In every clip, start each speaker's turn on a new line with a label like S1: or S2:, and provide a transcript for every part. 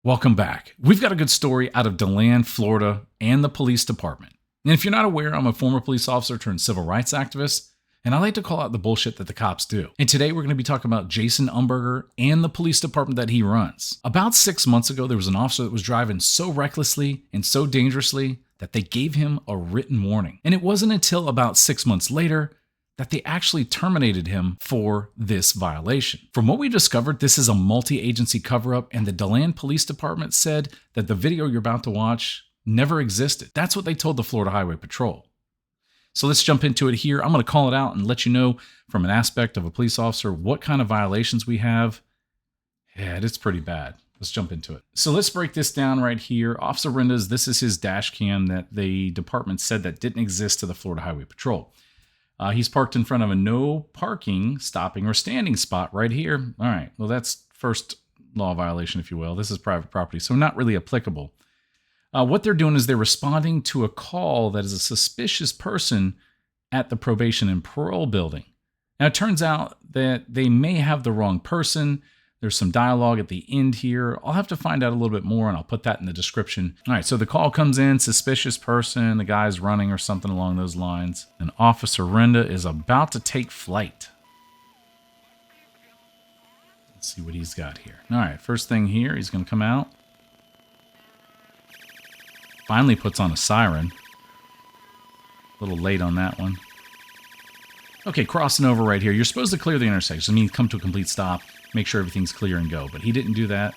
S1: Welcome back. We've got a good story out of Deland, Florida, and the police department. And if you're not aware, I'm a former police officer turned civil rights activist, and I like to call out the bullshit that the cops do. And today we're going to be talking about Jason Umberger and the police department that he runs. About 6 months ago, there was an officer that was driving so recklessly and so dangerously that they gave him a written warning. And it wasn't until about 6 months later that they actually terminated him for this violation. From what we discovered, this is a multi-agency cover-up, and the Deland Police Department said that the video you're about to watch never existed. That's what they told the Florida Highway Patrol. So let's jump into it here. I'm going to call it out and let you know from an aspect of a police officer what kind of violations we have. Yeah, it's pretty bad. Let's jump into it. So let's break this down right here. Officer Rendas, this is his dash cam that the department said that didn't exist to the Florida Highway Patrol. He's parked in front of a no parking, stopping, or standing spot right here. All right, well, that's first law violation, if you will. This is private property, so not really applicable. What they're doing is they're responding to a call that is a suspicious person at the probation and parole building. Now, it turns out that they may have the wrong person. There's some dialogue at the end here. I'll have to find out a little bit more, and I'll put that in the description. All right, so the call comes in, suspicious person, the guy's running or something along those lines. And Officer Renda is about to take flight. Let's see what he's got here. All right, first thing here, he's going to come out. Finally puts on a siren. A little late on that one. Okay, crossing over right here. You're supposed to clear the intersection. I mean, come to a complete stop. Make sure everything's clear and go. But he didn't do that.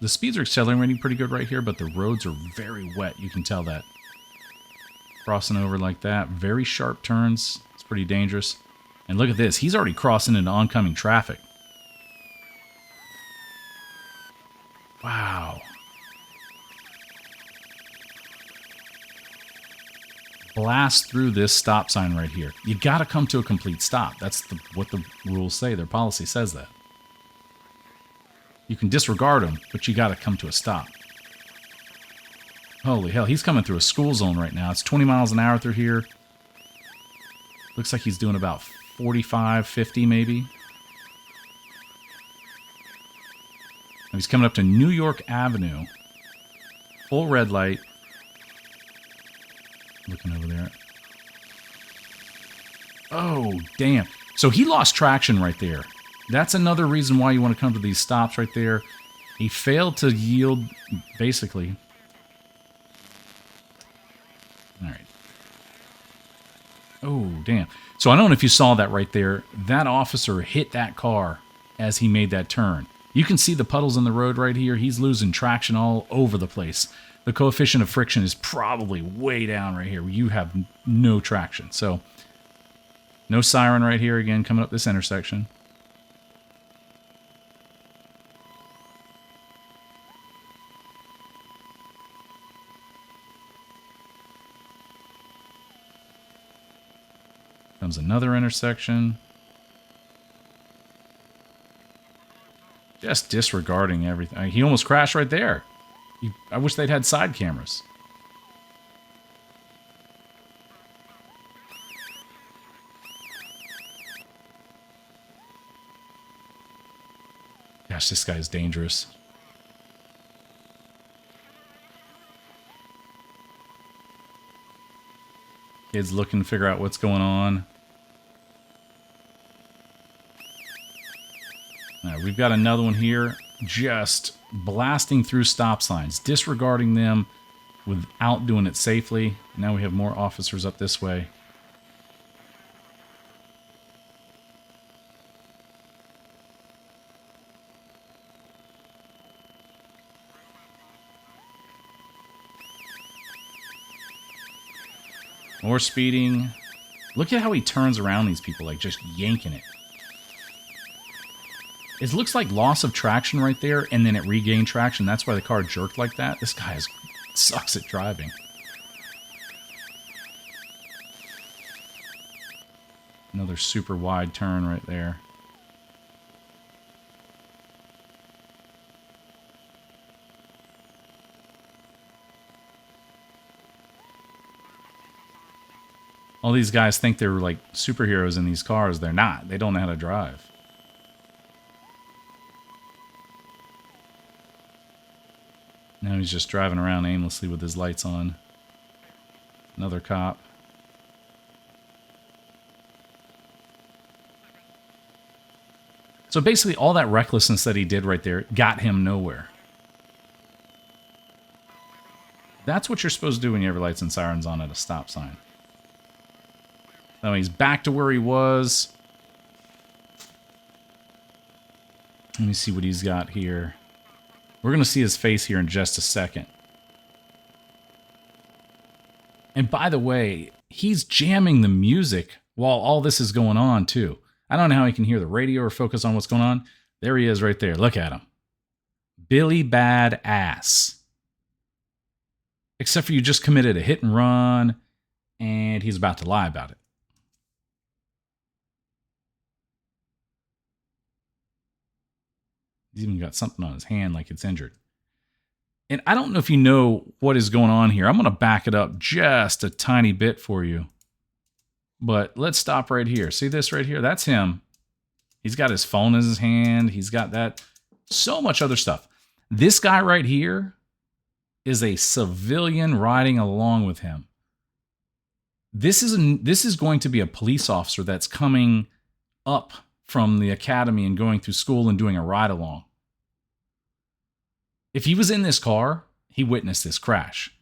S1: The speeds are accelerating pretty good right here, but the roads are very wet. You can tell that. Crossing over like that. Very sharp turns. It's pretty dangerous. And look at this. He's already crossing into oncoming traffic. Wow. Blast through this stop sign right here. You got to come to a complete stop. That's what the rules say. Their policy says that. You can disregard them, but you got to come to a stop. Holy hell, he's coming through a school zone right now. It's 20 miles an hour through here. Looks like he's doing about 45, 50 maybe. Now he's coming up to New York Avenue. Full red light. Looking over there. Oh, damn. So he lost traction right there. That's another reason why you want to come to these stops right there. He failed to yield, basically. All right. Oh, damn. So I don't know if you saw that right there. That officer hit that car as he made that turn. You can see the puddles in the road right here. He's losing traction all over the place. The coefficient of friction is probably way down right here. You have no traction. So, no siren right here again coming up this intersection. Comes another intersection. Just disregarding everything. He almost crashed right there. I wish they'd had side cameras. Gosh, this guy's dangerous. Kids looking to figure out what's going on. All right, we've got another one here. Just blasting through stop signs, disregarding them without doing it safely. Now we have more officers up this way. More speeding. Look at how he turns around these people, like just yanking it. It looks like loss of traction right there, and then it regained traction. That's why the car jerked like that. This guy sucks at driving. Another super wide turn right there. All these guys think they're like superheroes in these cars. They're not. They don't know how to drive. Now he's just driving around aimlessly with his lights on. Another cop. So basically all that recklessness that he did right there got him nowhere. That's what you're supposed to do when you have your lights and sirens on at a stop sign. Now he's back to where he was. Let me see what he's got here. We're going to see his face here in just a second. And by the way, he's jamming the music while all this is going on too. I don't know how he can hear the radio or focus on what's going on. There he is right there. Look at him. Billy Bad Ass. Except for you just committed a hit and run, and he's about to lie about it. He's even got something on his hand like it's injured. And I don't know if you know what is going on here. I'm going to back it up just a tiny bit for you. But let's stop right here. See this right here? That's him. He's got his phone in his hand. He's got that. So much other stuff. This guy right here is a civilian riding along with him. This is going to be a police officer that's coming up from the academy and going through school and doing a ride along. If he was in this car, he witnessed this crash.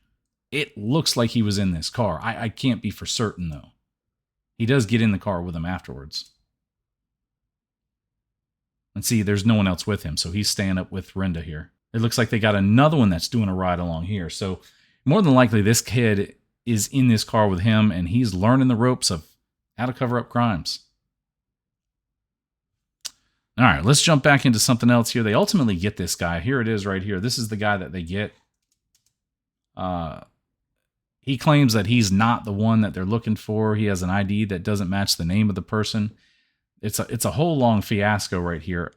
S1: It looks like he was in this car. I can't be for certain, though. He does get in the car with him afterwards. And see, there's no one else with him, so he's staying up with Renda here. It looks like they got another one that's doing a ride along here. So more than likely, this kid is in this car with him, and he's learning the ropes of how to cover up crimes. All right, let's jump back into something else here. They ultimately get this guy. Here it is right here. This is the guy that they get. He claims that he's not the one that they're looking for. He has an ID that doesn't match the name of the person. It's a whole long fiasco right here.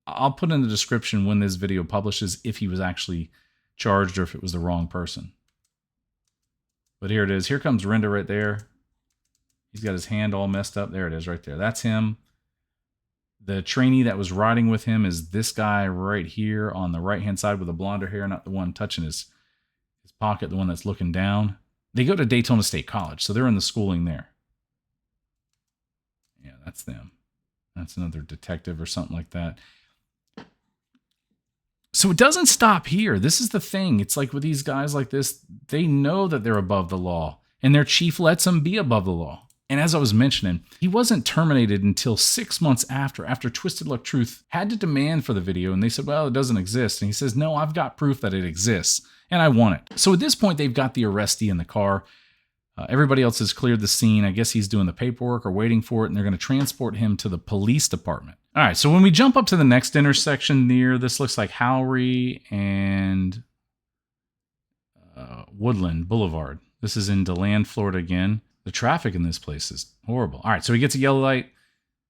S1: I'll put in the description when this video publishes if he was actually charged or if it was the wrong person. But here it is. Here comes Renda right there. He's got his hand all messed up. There it is right there. That's him. The trainee that was riding with him is this guy right here on the right-hand side with the blonder hair, not the one touching his pocket, the one that's looking down. They go to Daytona State College, so they're in the schooling there. Yeah, that's them. That's another detective or something like that. So it doesn't stop here. This is the thing. It's like with these guys like this, they know that they're above the law, and their chief lets them be above the law. And as I was mentioning, he wasn't terminated until 6 months after Twisted Luck Truth had to demand for the video. And they said, well, it doesn't exist. And he says, no, I've got proof that it exists, and I want it. So at this point, they've got the arrestee in the car. Everybody else has cleared the scene. I guess he's doing the paperwork or waiting for it, and they're going to transport him to the police department. All right, so when we jump up to the next intersection near, this looks like Howry and Woodland Boulevard. This is in Deland, Florida again. The traffic in this place is horrible. All right, so he gets a yellow light.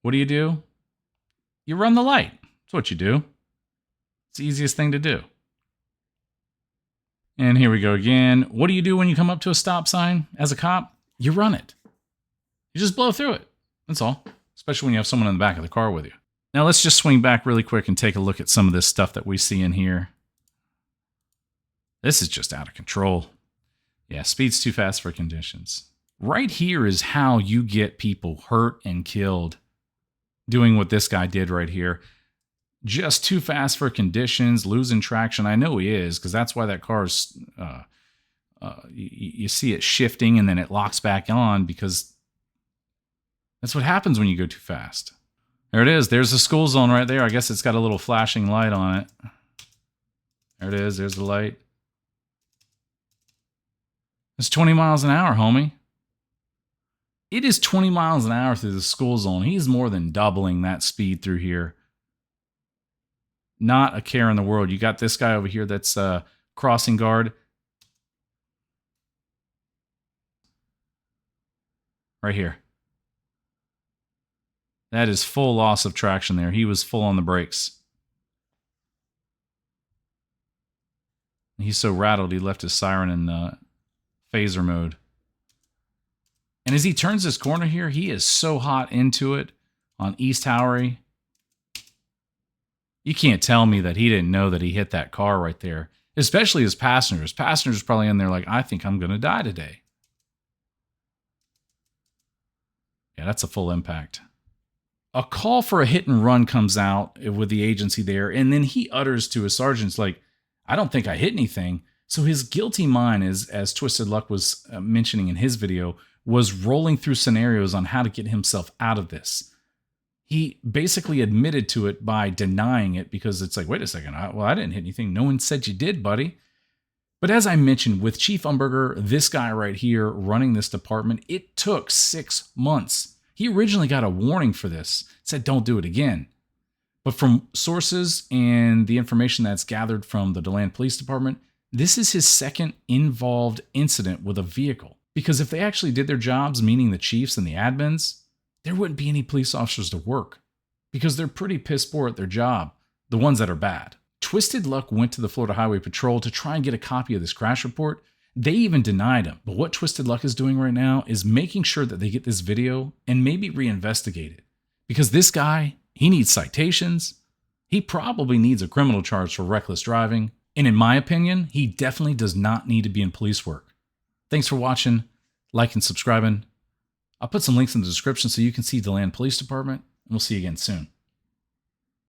S1: What do? You run the light. That's what you do. It's the easiest thing to do. And here we go again. What do you do when you come up to a stop sign as a cop? You run it. You just blow through it. That's all. Especially when you have someone in the back of the car with you. Now let's just swing back really quick and take a look at some of this stuff that we see in here. This is just out of control. Yeah, speed's too fast for conditions. Right here is how you get people hurt and killed. Doing what this guy did right here. Just too fast for conditions, losing traction. I know he is, because that's why that car's, you see it shifting and then it locks back on, because that's what happens when you go too fast. There it is. There's the school zone right there. I guess it's got a little flashing light on it. There it is. There's the light. It's 20 miles an hour, homie. It is 20 miles an hour through the school zone. He's more than doubling that speed through here. Not a care in the world. You got this guy over here that's crossing guard. Right here. That is full loss of traction there. He was full on the brakes. He's so rattled he left his siren in phaser mode. And as he turns this corner here, he is so hot into it on East Howery. You can't tell me that he didn't know that he hit that car right there, especially his passengers. Passengers probably in there like, I think I'm going to die today. Yeah, that's a full impact. A call for a hit and run comes out with the agency there, and then he utters to his sergeants like, I don't think I hit anything. So his guilty mind is, as Twisted Luck was mentioning in his video, was rolling through scenarios on how to get himself out of this. He basically admitted to it by denying it because it's like, wait a second, I didn't hit anything. No one said you did, buddy. But as I mentioned, with Chief Umberger, this guy right here running this department, it took 6 months. He originally got a warning for this, said don't do it again. But from sources and the information that's gathered from the Deland Police Department, this is his second involved incident with a vehicle. Because if they actually did their jobs, meaning the chiefs and the admins, there wouldn't be any police officers to work because they're pretty piss poor at their job, the ones that are bad. Twisted Luck went to the Florida Highway Patrol to try and get a copy of this crash report. They even denied him. But what Twisted Luck is doing right now is making sure that they get this video and maybe reinvestigate it. Because this guy, he needs citations. He probably needs a criminal charge for reckless driving. And in my opinion, he definitely does not need to be in police work. Thanks for watching, like and subscribing. I'll put some links in the description so you can see Deland Police Department, and we'll see you again soon.